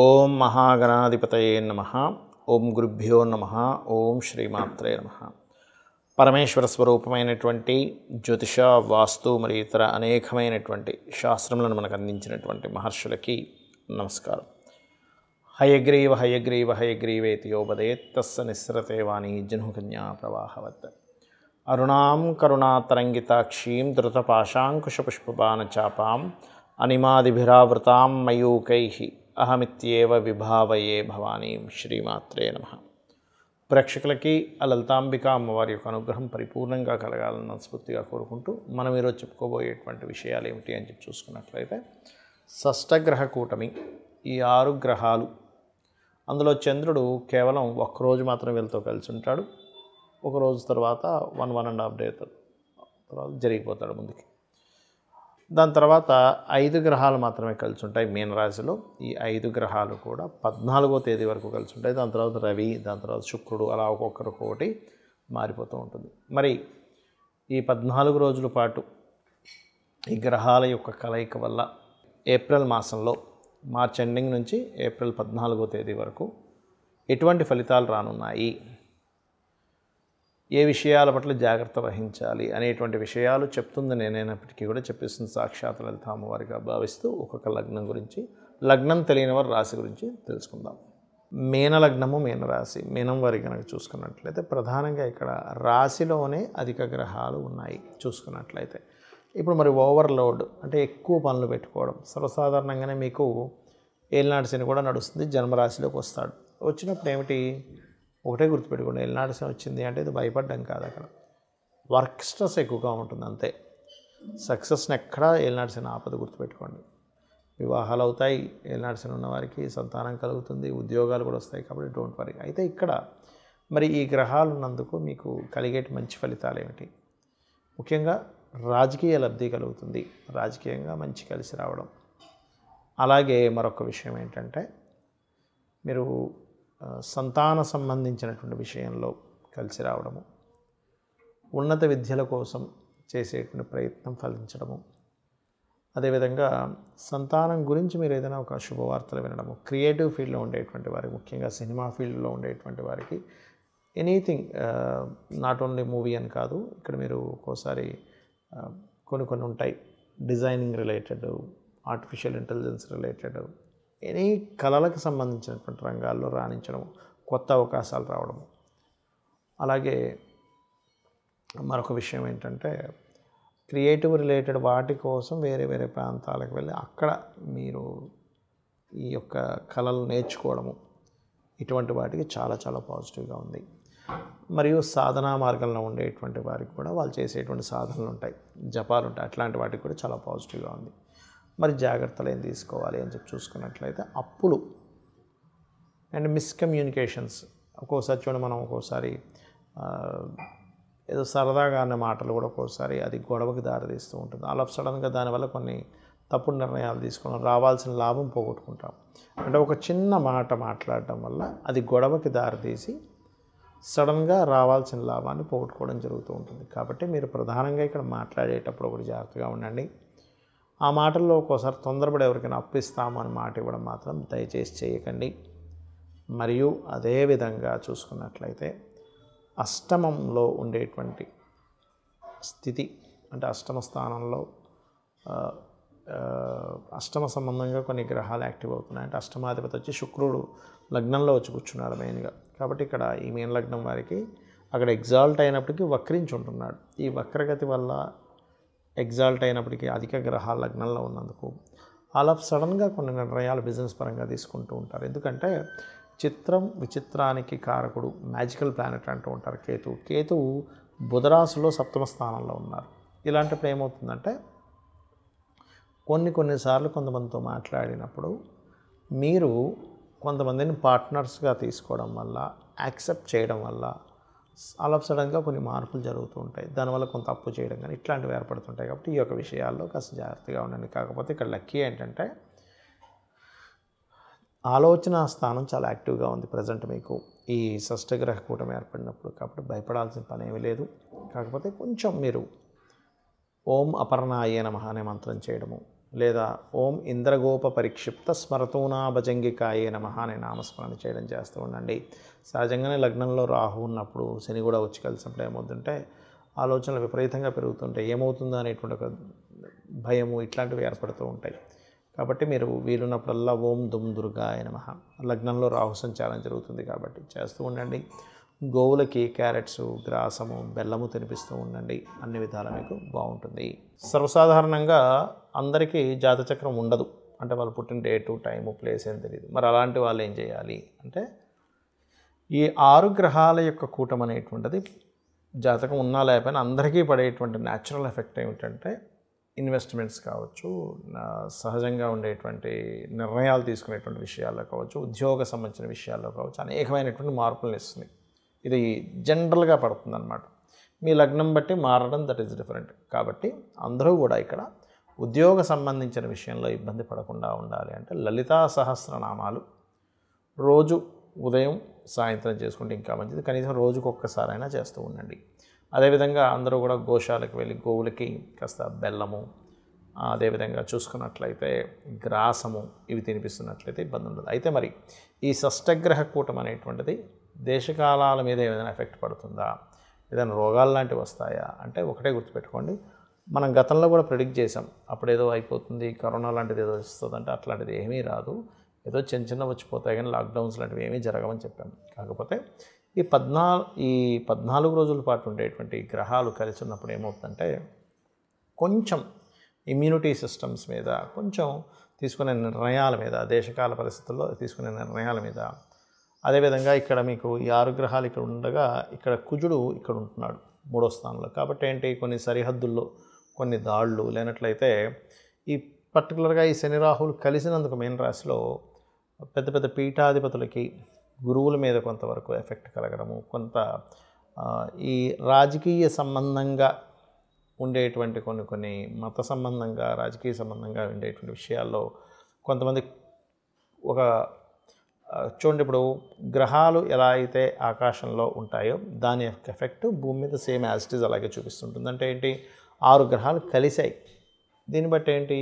ఓం మహాగణాధిపతయే నమః. ఓం గురుభ్యో నమః. ఓం శ్రీమాత్రే నమః. పరమేశ్వర స్వరూపమైనటువంటి జ్యోతిష, వాస్తు మరియు ఇతర అనేకమైనటువంటి శాస్త్రములను మనకు అందించినటువంటి మహర్షులకి నమస్కారం. హయగ్రీవ హయగ్రీవ హయగ్రీవేతి యోపదేత్ తస్స నిస్సరతే వాణి జహ్నుకన్యా ప్రవాహవత్. అరుణాం కరుణాతరంగితాక్షీం ధృతపాశాంకుశపుష్పబాణచాపాం అనిమాదిభిరావృతాం మయూకైః అహమిత్యేవ విభావయే భవానీం. శ్రీమాత్రే నమః. ప్రేక్షకులకి ఆ లలితాంబిక అమ్మవారి యొక్క అనుగ్రహం పరిపూర్ణంగా కలగాలని మనస్ఫూర్తిగా కోరుకుంటూ మనం ఈరోజు చెప్పుకోబోయేటువంటి విషయాలు ఏమిటి అని చెప్పి చూసుకున్నట్లయితే, షష్టగ్రహ కూటమి, ఈ 6 గ్రహాలు, అందులో చంద్రుడు కేవలం ఒక్కరోజు మాత్రం వీళ్ళతో కలిసి ఉంటాడు. ఒక రోజు తర్వాత 1.5 డే తర్వాత జరిగిపోతాడు ముందుకి. దాని తర్వాత 5 గ్రహాలు మాత్రమే కలిసి ఉంటాయి మీనరాశిలో. ఈ 5 గ్రహాలు కూడా 14వ తేదీ వరకు కలిసి ఉంటాయి. దాని తర్వాత రవి, దాని తర్వాత శుక్రుడు, అలా ఒక్కొక్కటి మారిపోతూ ఉంటుంది. మరి ఈ 14 రోజుల పాటు ఈ గ్రహాల యొక్క కలయిక వల్ల ఏప్రిల్ మాసంలో, మార్చ్ ఎండింగ్ నుంచి ఏప్రిల్ 14వ తేదీ వరకు ఎటువంటి ఫలితాలు రానున్నాయి, ఏ విషయాల పట్ల జాగ్రత్త వహించాలి అనేటువంటి విషయాలు చెప్తుంది నేనైనప్పటికీ కూడా చెప్పేస్తుంది సాక్షాత్ లలిత అమ్మవారిగా భావిస్తూ ఒక్కొక్క లగ్నం గురించి, లగ్నం తెలియని వారి రాశి గురించి తెలుసుకుందాం. మీన లగ్నము, మీనరాశి. మీనం వారి కనుక చూసుకున్నట్లయితే ప్రధానంగా ఇక్కడ రాశిలోనే అధిక గ్రహాలు ఉన్నాయి చూసుకున్నట్లయితే. ఇప్పుడు మరి ఓవర్లోడ్ అంటే ఎక్కువ పనులు పెట్టుకోవడం. సర్వసాధారణంగానే మీకు ఏలినాటి శని కూడా నడుస్తుంది, జన్మరాశిలోకి వస్తాడు. వచ్చినప్పుడు ఏమిటి, ఒకటే గుర్తుపెట్టుకోండి, ఏలినాటి శని వచ్చింది అంటే ఇది భయపడ్డం కాదు, అక్కడ వర్క్ స్ట్రెస్ ఎక్కువగా ఉంటుంది అంతే. సక్సెస్ని ఎక్కడా ఏలినాటి శని ఆపద, గుర్తుపెట్టుకోండి. వివాహాలు అవుతాయి, ఏలినాటి శని ఉన్నవారికి సంతానం కలుగుతుంది, ఉద్యోగాలు కూడా వస్తాయి, కాబట్టి డోంట్ వరీ. అయితే ఇక్కడ మరి ఈ గ్రహాలు ఉన్నందుకు మీకు కలిగేటి మంచి ఫలితాలు ఏమిటి? ముఖ్యంగా రాజకీయ లబ్ధి కలుగుతుంది, రాజకీయంగా మంచి కలిసి రావడం. అలాగే మరొక విషయం ఏంటంటే, మీరు సంతాన సంబంధించినటువంటి విషయంలో కలిసి రావడము, ఉన్నత విద్యల కోసం చేసేటువంటి ప్రయత్నం ఫలించడము, అదేవిధంగా సంతానం గురించి మీరు ఏదైనా ఒక శుభవార్తలు వినడము, క్రియేటివ్ ఫీల్డ్లో ఉండేటువంటి వారికి, ముఖ్యంగా సినిమా ఫీల్డ్లో ఉండేటువంటి వారికి, ఎనీథింగ్, నాట్ ఓన్లీ మూవీ అని కాదు, ఇక్కడ మీరు ఒక్కోసారి కొన్ని ఉంటాయి, designing related, artificial intelligence related, any కళలకు సంబంధించినటువంటి రంగాల్లో రాణించడం, కొత్త అవకాశాలు రావడం. అలాగే మరొక విషయం ఏంటంటే, క్రియేటివ్ రిలేటెడ్ వాటి కోసం వేరే వేరే ప్రాంతాలకు వెళ్ళి అక్కడ మీరు ఈ యొక్క కళలు నేర్చుకోవడము, ఇటువంటి వాటికి చాలా చాలా పాజిటివ్గా ఉంది. మరియు సాధనా మార్గంలో ఉండేటువంటి వారికి కూడా వాళ్ళు చేసేటువంటి సాధనలు ఉంటాయి, జపాలు ఉంటాయి, అట్లాంటి వాటికి కూడా చాలా పాజిటివ్గా ఉంది. మరి జాగ్రత్తలు ఏం తీసుకోవాలి అని చెప్పి చూసుకున్నట్లయితే, అప్పులు అండ్ మిస్కమ్యూనికేషన్స్. ఒక్కోసారి చూడండి, మనం ఒక్కోసారి ఏదో సరదాగా అనే మాటలు కూడా ఒక్కోసారి అది గొడవకి దారితీస్తూ ఉంటుంది. ఆల్ ఆఫ్ సడన్గా దానివల్ల కొన్ని తప్పుడు నిర్ణయాలు తీసుకోవడం, రావాల్సిన లాభం పోగొట్టుకుంటాం. అంటే ఒక చిన్న మాట మాట్లాడటం వల్ల అది గొడవకి దారితీసి సడన్గా రావాల్సిన లాభాన్ని పోగొట్టుకోవడం జరుగుతూ ఉంటుంది. కాబట్టి మీరు ప్రధానంగా ఇక్కడ మాట్లాడేటప్పుడు ఒకటి జాగ్రత్తగా ఉండండి. ఆ మాటల్లో ఒక్కోసారి తొందరపడి ఎవరికైనా అప్పిస్తాము అని మాట ఇవ్వడం మాత్రం దయచేసి చేయకండి. మరియు అదేవిధంగా చూసుకున్నట్లయితే, అష్టమంలో ఉండేటువంటి స్థితి, అంటే అష్టమ స్థానంలో అష్టమ సంబంధంగా కొన్ని గ్రహాలు యాక్టివ్ అవుతున్నాయి. అంటే అష్టమాధిపతి వచ్చి శుక్రుడు లగ్నంలో వచ్చి కూర్చున్నాడు మెయిన్గా. కాబట్టి ఇక్కడ ఈ మీన లగ్నం వారికి అక్కడ ఎగ్జాల్ట్ అయినప్పటికీ వక్రించి ఉంటున్నాడు. ఈ వక్రగతి వల్ల ఎగ్జాల్ట్ అయినప్పటికీ అధిక గ్రహాల లగ్నంలో ఉన్నందుకు ఆల్ ఆఫ్ సడన్గా కొన్ని నిర్ణయాలు బిజినెస్ పరంగా తీసుకుంటూ ఉంటారు. ఎందుకంటే చిత్రం విచిత్రానికి కారకుడు, మ్యాజికల్ ప్లానెట్ అంటూ ఉంటారు కేతువు బుధరాశిలో 7వ స్థానంలో ఉన్నారు. ఇలాంటప్పుడు ఏమవుతుందంటే, కొన్నిసార్లు కొంతమందితో మాట్లాడినప్పుడు మీరు కొంతమందిని పార్ట్నర్స్గా తీసుకోవడం వల్ల, యాక్సెప్ట్ చేయడం వల్ల ఆల్ ఆఫ్ సడన్గా కొన్ని మార్పులు జరుగుతూ ఉంటాయి. దానివల్ల కొంత అప్పు చేయడం కానీ ఇట్లాంటివి ఏర్పడుతుంటాయి. కాబట్టి ఈ యొక్క విషయాల్లో కాస్త జాగ్రత్తగా ఉండండి. కాకపోతే ఇక్కడ లక్కీ ఏంటంటే, ఆలోచన స్థానం చాలా యాక్టివ్గా ఉంది ప్రజెంట్ మీకు ఈ షష్టగ్రహ కూటమి ఏర్పడినప్పుడు. కాబట్టి భయపడాల్సిన పని ఏమీ లేదు. కాకపోతే కొంచెం మీరు ఓం అపర్ణాయ నమః అనే మంత్రం చేయడము, లేదా ఓం ఇంద్రగోప పరిక్షిప్త స్మరతూనా భజంగికాయే నమః అనే నామస్మరణ చేయడం చేస్తూ ఉండండి. సహజంగానే లగ్నంలో రాహు ఉన్నప్పుడు శని కూడా వచ్చి కలిసినప్పుడు ఏమవుతుందంటే ఆలోచనలు విపరీతంగా పెరుగుతుంటాయి. ఏమవుతుందో అనేటువంటి ఒక భయము ఇట్లాంటివి ఏర్పడుతూ ఉంటాయి. కాబట్టి మీరు వీలున్నప్పుడల్లా ఓం దుమ్ దుర్గాయ నమః, లగ్నంలో రాహు సంచారం జరుగుతుంది కాబట్టి చేస్తూ ఉండండి. గోవులకి క్యారెట్స్, గ్రాసము, బెల్లము తినిపిస్తూ ఉండండి. అన్ని విధాలా మీకు బాగుంటుంది. సర్వసాధారణంగా అందరికీ జాతచక్రం ఉండదు. అంటే వాళ్ళు పుట్టిన డేటు, టైము, ప్లేస్ ఏం తెలియదు. మరి అలాంటి వాళ్ళు ఏం చేయాలి అంటే ఈ 6 గ్రహాల యొక్క కూటమి అనేటువంటిది జాతకం ఉన్నా లేకపోయినా అందరికీ పడేటువంటి న్యాచురల్ ఎఫెక్ట్ ఏమిటంటే ఇన్వెస్ట్మెంట్స్ కావచ్చు, సహజంగా ఉండేటువంటి నిర్ణయాలు తీసుకునేటువంటి విషయాల్లో కావచ్చు, ఉద్యోగ సంబంధించిన విషయాల్లో కావచ్చు అనేకమైనటువంటి మార్పులను ఇస్తుంది. ఇది జనరల్గా పడుతుందన్నమాట. మీ లగ్నం బట్టి మారడం దట్ ఈస్ డిఫరెంట్. కాబట్టి అందరూ కూడా ఇక్కడ ఉద్యోగ సంబంధించిన విషయంలో ఇబ్బంది పడకుండా ఉండాలి అంటే లలితా సహస్రనామాలు రోజు ఉదయం సాయంత్రం చేసుకుంటే ఇంకా మంచిది. కనీసం రోజుకు ఒక్కసారైనా చేస్తూ ఉండండి. అదేవిధంగా అందరూ కూడా గోశాలకు వెళ్ళి గోవులకి కాస్త బెల్లము, అదేవిధంగా చూసుకున్నట్లయితే గ్రాసము ఇవి తినిపిస్తున్నట్లయితే ఇబ్బంది ఉండదు. అయితే మరి ఈ షష్టగ్రహ కూటం అనేటువంటిది దేశకాలాల మీద ఏదైనా ఎఫెక్ట్ పడుతుందా, ఏదైనా రోగాలు లాంటివి వస్తాయా అంటే ఒకటే గుర్తుపెట్టుకోండి, మనం గతంలో కూడా ప్రిడిక్ట్ చేసాం. అప్పుడేదో అయిపోతుంది, కరోనా లాంటిది ఏదో వస్తుందంటే అట్లాంటిది ఏమీ రాదు. ఏదో చిన్న చిన్న వచ్చిపోతాయి కానీ లాక్డౌన్స్ లాంటివి ఏమీ జరగవని చెప్పాము. కాకపోతే ఈ 14 రోజుల పాటు ఉండేటువంటి గ్రహాలు కలిసి ఉన్నప్పుడు ఏమవుతుందంటే కొంచెం ఇమ్యూనిటీ సిస్టమ్స్ మీద, కొంచెం తీసుకునే నిర్ణయాల మీద, దేశకాల పరిస్థితుల్లో తీసుకునే నిర్ణయాల మీద, అదేవిధంగా ఇక్కడ మీకు ఈ 6 గ్రహాలు ఇక్కడ ఉండగా ఇక్కడ కుజుడు ఇక్కడ ఉంటున్నాడు 3వ స్థానంలో. కాబట్టి ఏంటి కొన్ని సరిహద్దుల్లో కొన్ని దాళ్ళు లేనట్లయితే ఈ పర్టికులర్గా ఈ శని రాహులు కలిసినందుకు మీన రాశిలో పెద్ద పెద్ద పీఠాధిపతులకి, గురువుల మీద కొంతవరకు ఎఫెక్ట్ కలగడము, కొంత ఈ రాజకీయ సంబంధంగా ఉండేటువంటి కొన్ని మత సంబంధంగా, రాజకీయ సంబంధంగా ఉండేటువంటి విషయాల్లో కొంతమంది ఒక చూడండి, ఇప్పుడు గ్రహాలు ఎలా అయితే ఆకాశంలో ఉంటాయో దాని యొక్క ఎఫెక్ట్ భూమి మీద సేమ్ యాజ్ ఇట్ ఈజ్ అలాగే చూపిస్తుంటుంది. అంటే ఏంటి, 6 గ్రహాలు కలిసాయి. దీన్ని బట్టి ఏంటి,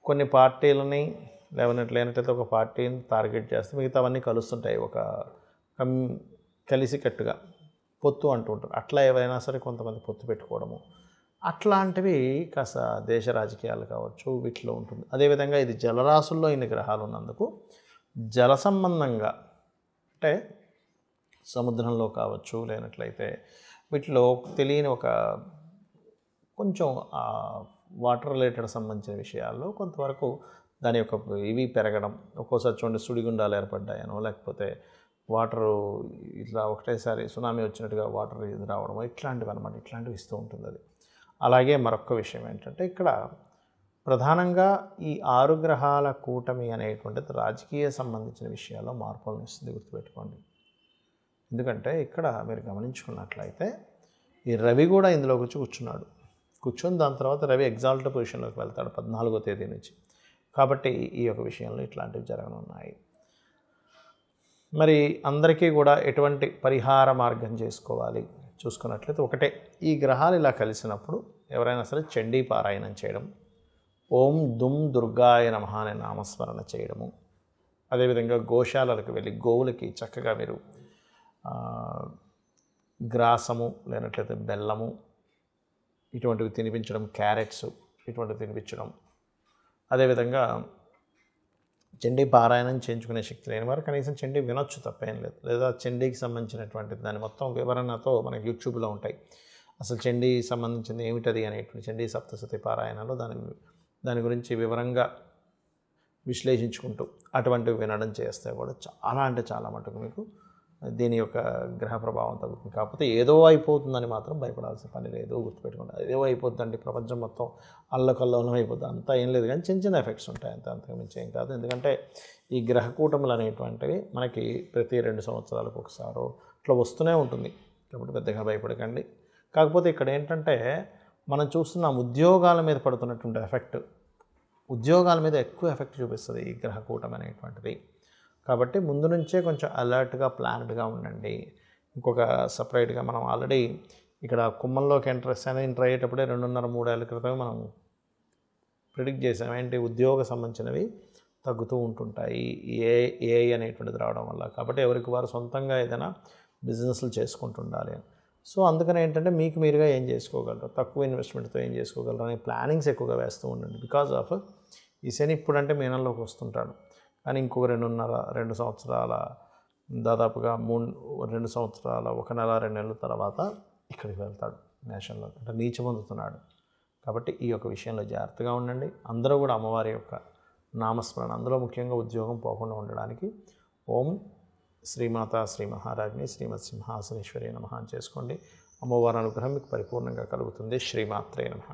కొన్ని పార్టీలని లేనట్లయితే ఒక పార్టీని టార్గెట్ చేస్తే మిగతావన్నీ కలుస్తుంటాయి. ఒక కలిసికట్టుగా పొత్తు అంటూ ఉంటారు. అట్లా ఎవరైనా సరే కొంతమంది పొత్తు పెట్టుకోవడము అట్లాంటివి కాస్త దేశ రాజకీయాలు కావచ్చు వీటిలో ఉంటుంది. అదేవిధంగా ఇది జలరాశుల్లో ఇన్ని గ్రహాలు ఉన్నందుకు జల సంబంధంగా అంటే సముద్రంలో కావచ్చు లేనట్లయితే వీటిలో తెలియని ఒక కొంచెం వాటర్ రిలేటెడ్ సంబంధించిన విషయాల్లో కొంతవరకు దాని యొక్క ఇవి పెరగడం, ఒక్కోసారి చూడండి సుడిగుండాలు ఏర్పడ్డాయనో లేకపోతే వాటరు ఇట్లా ఒకటేసారి సునామీ వచ్చినట్టుగా వాటర్ ఇది రావడం ఇట్లాంటివి అనమాట. ఇట్లాంటివి ఇస్తూ ఉంటుంది అది. అలాగే మరొక విషయం ఏంటంటే ఇక్కడ ప్రధానంగా ఈ 6 గ్రహాల కూటమి అనేటువంటిది రాజకీయ సంబంధించిన విషయాల్లో మార్పులను ఇస్తుంది, గుర్తుపెట్టుకోండి. ఎందుకంటే ఇక్కడ మీరు గమనించుకున్నట్లయితే ఈ రవి కూడా ఇందులోకి వచ్చి కూర్చొని దాని తర్వాత రవి ఎగ్జాల్ట్ పొజిషన్లోకి వెళ్తాడు 14వ తేదీ నుంచి. కాబట్టి ఈ యొక్క విషయంలో ఇట్లాంటివి జరగనున్నాయి. మరి అందరికీ కూడా ఎటువంటి పరిహార మార్గం చేసుకోవాలి చూసుకున్నట్లయితే ఒకటే, ఈ గ్రహాలు ఇలా కలిసినప్పుడు ఎవరైనా సరే చండీ పారాయణం చేయడం, ఓం దుమ్ దుర్గాయ నమః అనే నామస్మరణ చేయడము, అదేవిధంగా గోశాలలకు వెళ్ళి గోవులకి చక్కగా మీరు గ్రాసము లేనట్లయితే బెల్లము ఇటువంటివి తినిపించడం, క్యారెట్స్ ఇటువంటివి తినిపించడం, అదేవిధంగా చండీ పారాయణం చేయించుకునే శక్తి లేని వారు కనీసం చండీ వినొచ్చు, తప్పేం లేదు. లేదా చండీకి సంబంధించినటువంటి దాని మొత్తం వివరణతో మనకి యూట్యూబ్లో ఉంటాయి. అసలు చండీ సంబంధించింది ఏమిటది అనేటువంటి చండీ సప్తశతి పారాయణలో దాని గురించి వివరంగా విశ్లేషించుకుంటూ అటువంటివి వినడం చేస్తే కూడా చాలా అంటే చాలా మటుకు మీకు దీని యొక్క గ్రహ ప్రభావం తగ్గుతుంది. కాకపోతే ఏదో అయిపోతుందని మాత్రం భయపడాల్సిన పని లేదు, గుర్తుపెట్టుకోండి. ఏదో అయిపోతుందండి, ప్రపంచం మొత్తం అల్లకల్లోలం అయిపోతుంది అంతా ఏం లేదు, కానీ చిన్న చిన్న ఎఫెక్ట్స్ ఉంటాయి, అంతకు మించి ఏం కాదు. ఎందుకంటే ఈ గ్రహ కూటములు అనేటువంటివి మనకి ప్రతి 2 సంవత్సరాలకు ఒకసారో ఇట్లా వస్తూనే ఉంటుంది. కాబట్టి పెద్దగా భయపడకండి. కాకపోతే ఇక్కడ ఏంటంటే మనం చూస్తున్నాం ఉద్యోగాల మీద పడుతున్నటువంటి ఎఫెక్ట్, ఉద్యోగాల మీద ఎక్కువ ఎఫెక్ట్ చూపిస్తుంది ఈ గ్రహ కూటమి అనేటువంటిది. కాబట్టి ముందు నుంచే కొంచెం అలర్ట్గా ప్లాన్డ్గా ఉండండి. ఇంకొక సపరేట్గా మనం ఆల్రెడీ ఇక్కడ కుంభంలోకి ఎంటర్ అయ్యేటప్పుడే 2.5-3 ఏళ్ళ క్రితమే మనం ప్రిడిక్ట్ చేసాం. ఏంటి, ఉద్యోగ సంబంధించినవి తగ్గుతూ ఉంటుంటాయి ఏఐ అనేటువంటిది రావడం వల్ల. కాబట్టి ఎవరికి వారు సొంతంగా ఏదైనా బిజినెస్లు చేసుకుంటుండాలి. సో అందుకని ఏంటంటే మీకు మీరుగా ఏం చేసుకోగలరు, తక్కువ ఇన్వెస్ట్మెంట్తో ఏం చేసుకోగలరు అనే ప్లానింగ్స్ ఎక్కువగా వేస్తూ ఉండండి. బికాజ్ ఆఫ్ ఈ శని ఇప్పుడంటే మీనంలోకి వస్తుంటాడు, కానీ ఇంకొక 2 సంవత్సరాల దాదాపుగా 2 సంవత్సరాల 1 నెల 2 నెలల తర్వాత ఇక్కడికి వెళ్తాడు మేషంలో, అంటే నీచ పొందుతున్నాడు. కాబట్టి ఈ యొక్క విషయంలో జాగ్రత్తగా ఉండండి. అందరూ కూడా అమ్మవారి యొక్క నామస్మరణ, అందులో ముఖ్యంగా ఉద్యోగం పోకుండా ఉండడానికి ఓం శ్రీమాత శ్రీ మహారాజ్ని శ్రీమత్ సింహాసనేశ్వరి నమః అని చేసుకోండి. అమ్మవారి అనుగ్రహం మీకు పరిపూర్ణంగా కలుగుతుంది. శ్రీమాత్రే నమః.